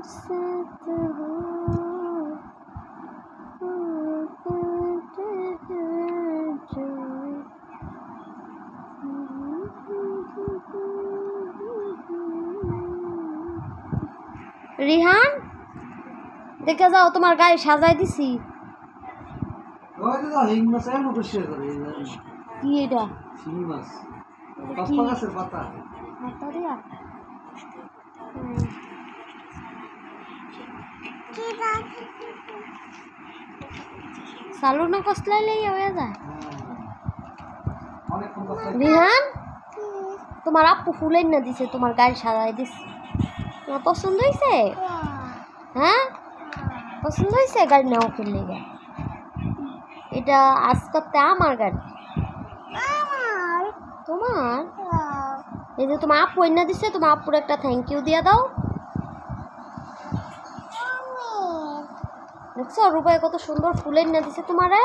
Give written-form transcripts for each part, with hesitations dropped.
फुर्सत हो রিহান দেখে যাও তোমার গায়ে সাজাই দিছি কি এটা শিঙি মাছ পাতা গাছের পাতা পাতা দিয়া সালু না কসলাইলে হয়ে যায় রিহান তোমার আপু ফুলের না দিছে তোমার গায়ে সাজাই দিছে তোমার পছন্দ হয়েছে হ্যাঁ পছন্দ হয়েছে গাড়ি নাও কিনলে গা এটা আজ করতে আমার গাড়ি তোমার এই যে তোমার আপু এনে দিছে তোমার আপুর একটা থ্যাংক ইউ দিয়ে দাও দেখছো রূপায় কত সুন্দর ফুল এনে দিছে তোমারে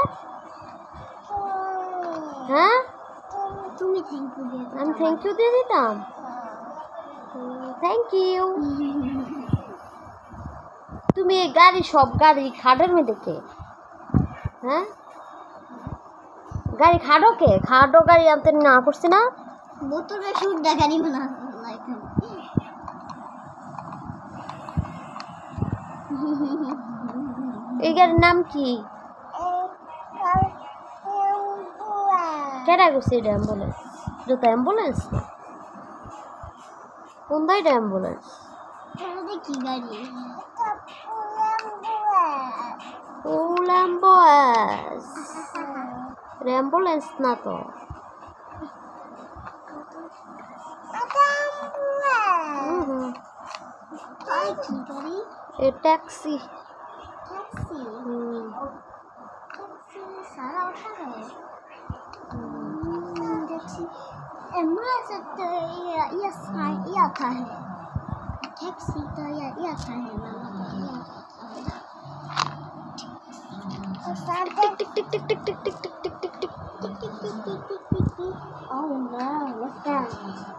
হ্যাঁ তুমি থ্যাংক ইউ দিয়ে আমি থ্যাংক ইউ দিয়ে দিতাম থ্যাংক ইউ তুমি এই গাড়ি সব গাড়ি খাডের মধ্যে কে হ্যাঁ গাড়ি খাডো কে খাডো গাড়ি আনতে না করছি না বোতলে শুট দেখানি না এই গাড়ির নাম কি কেডা গেছে এটা অ্যাম্বুলেন্স এটা তো অ্যাম্বুলেন্স না কোনটা এটা অ্যাম্বুলেন্স কি গাড়ি ও ল্যাম্বুলেন্স অ্যাম্বুলেন্স না তো কি গাড়ি এ ট্যাক্সি टैक्सी टैक्सी सारा उठा है टैक्सी एम्बुलेंस तो ये आता है टैक्सी तो ये आता है ना टिक टिक टिक टिक टिक टिक टिक टिक टिक टिक Oh no, what's that?